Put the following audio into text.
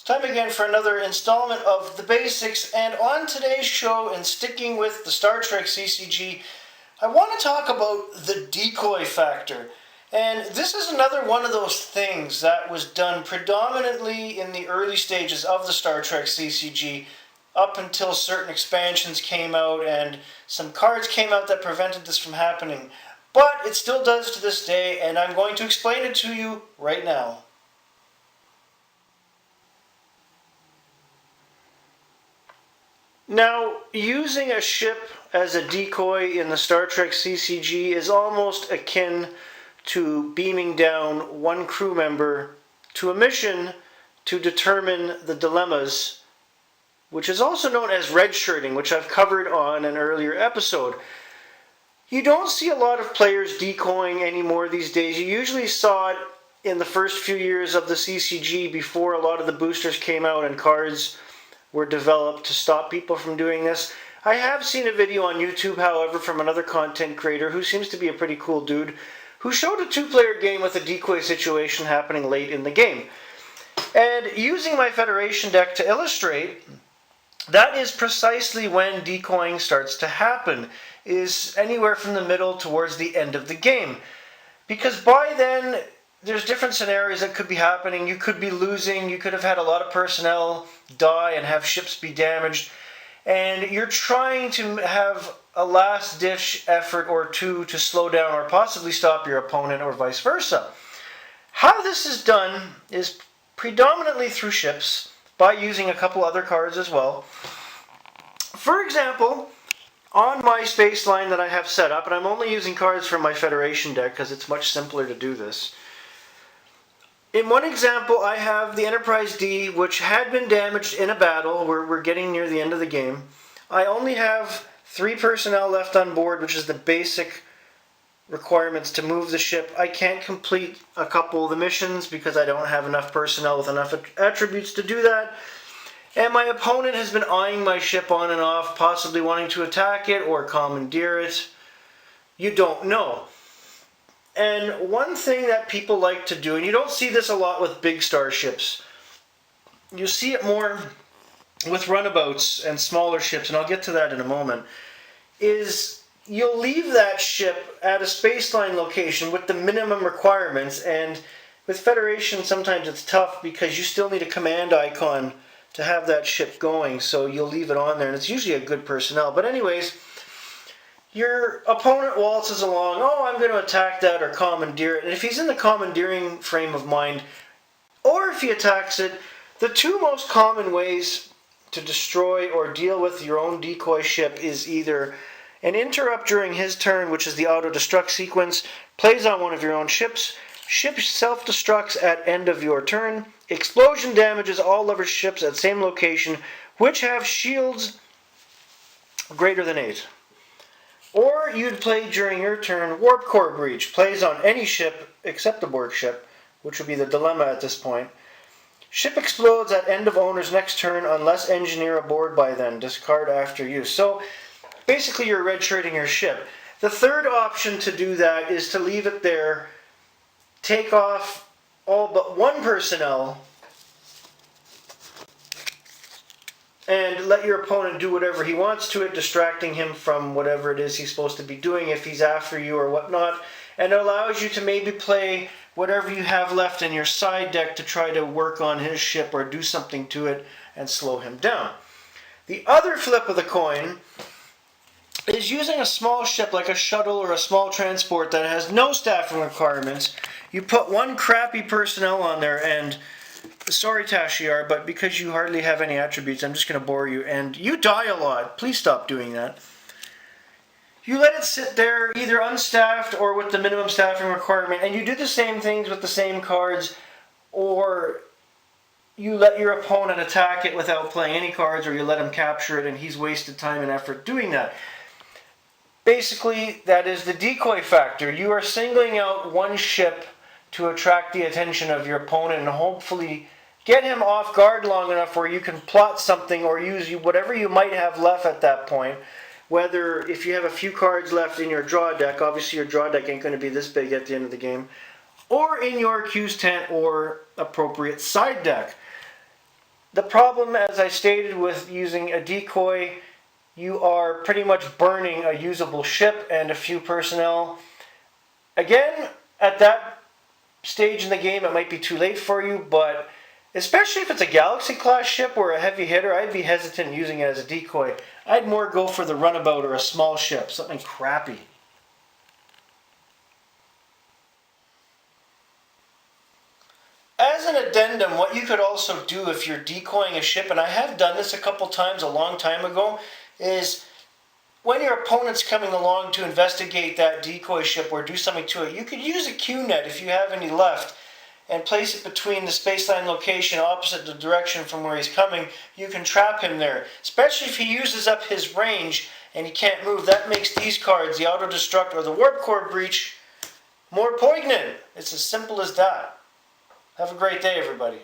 Time again for another installment of The Basics, and on today's show, and sticking with the Star Trek CCG, I want to talk about the decoy factor. And this is another one of those things that was done predominantly in the early stages of the Star Trek CCG, up until certain expansions came out and some cards came out that prevented this from happening. But it still does to this day, and I'm going to explain it to you right now. Now, using a ship as a decoy in the Star Trek CCG is almost akin to beaming down one crew member to a mission to determine the dilemmas, which is also known as redshirting, which I've covered on an earlier episode. You don't see a lot of players decoying anymore these days. You usually saw it in the first few years of the CCG before a lot of the boosters came out and cards were developed to stop people from doing this. I have seen a video on YouTube, however, from another content creator who seems to be a pretty cool dude, who showed a two-player game with a decoy situation happening late in the game. And using my Federation deck to illustrate, that is precisely when decoying starts to happen, is anywhere from the middle towards the end of the game. Because by then, there's different scenarios that could be happening. You could be losing, you could have had a lot of personnel die and have ships be damaged, and you're trying to have a last-ditch effort or two to slow down or possibly stop your opponent or vice versa. How this is done is predominantly through ships, by using a couple other cards as well. For example, on my space line that I have set up, and I'm only using cards from my Federation deck because it's much simpler to do this. In one example, I have the Enterprise D, which had been damaged in a battle. We're getting near the end of the game. I only have 3 personnel left on board, which is the basic requirements to move the ship. I can't complete a couple of the missions because I don't have enough personnel with enough attributes to do that. And my opponent has been eyeing my ship on and off, possibly wanting to attack it or commandeer it. You don't know. And one thing that people like to do, and you don't see this a lot with big starships, you see it more with runabouts and smaller ships, and I'll get to that in a moment, is you'll leave that ship at a spaceline location with the minimum requirements, and with Federation sometimes it's tough because you still need a command icon to have that ship going, so you'll leave it on there, and it's usually a good personnel. But anyways, your opponent waltzes along, oh, I'm going to attack that or commandeer it. And if he's in the commandeering frame of mind, or if he attacks it, the two most common ways to destroy or deal with your own decoy ship is either an interrupt during his turn, which is the auto-destruct sequence, plays on one of your own ships, ship self-destructs at end of your turn, explosion damages all other ships at same location, which have shields greater than 8. Or you'd play during your turn Warp Core Breach, plays on any ship except the Borg ship, which would be the dilemma at this point. Ship explodes at end of owner's next turn unless engineer aboard by then, discard after use. So basically you're redshirting your ship. The third option to do that is to leave it there, take off all but one personnel, and let your opponent do whatever he wants to it, distracting him from whatever it is he's supposed to be doing if he's after you or whatnot, and it allows you to maybe play whatever you have left in your side deck to try to work on his ship or do something to it and slow him down. The other flip of the coin is using a small ship like a shuttle or a small transport that has no staffing requirements. You put one crappy personnel on there, and sorry Tashiar, but because you hardly have any attributes, I'm just going to bore you, and you die a lot. Please stop doing that. You let it sit there either unstaffed or with the minimum staffing requirement, and you do the same things with the same cards, or you let your opponent attack it without playing any cards, or you let him capture it and he's wasted time and effort doing that. Basically, that is the decoy factor. You are singling out one ship to attract the attention of your opponent and hopefully get him off guard long enough where you can plot something or use whatever you might have left at that point. Whether if you have a few cards left in your draw deck, obviously your draw deck ain't going to be this big at the end of the game, or in your Q's tent or appropriate side deck. The problem, as I stated, with using a decoy, you are pretty much burning a usable ship and a few personnel. Again, at that stage in the game, it might be too late for you, but especially if it's a Galaxy class ship or a heavy hitter, I'd be hesitant using it as a decoy. I'd more go for the runabout or a small ship, something crappy. As an addendum, what you could also do if you're decoying a ship, and I have done this a couple times a long time ago, is when your opponent's coming along to investigate that decoy ship or do something to it, you could use a Q-net if you have any left and place it between the spaceline location opposite the direction from where he's coming. You can trap him there, especially if he uses up his range and he can't move. That makes these cards, the auto-destruct or the warp core breach, more poignant. It's as simple as that. Have a great day, everybody.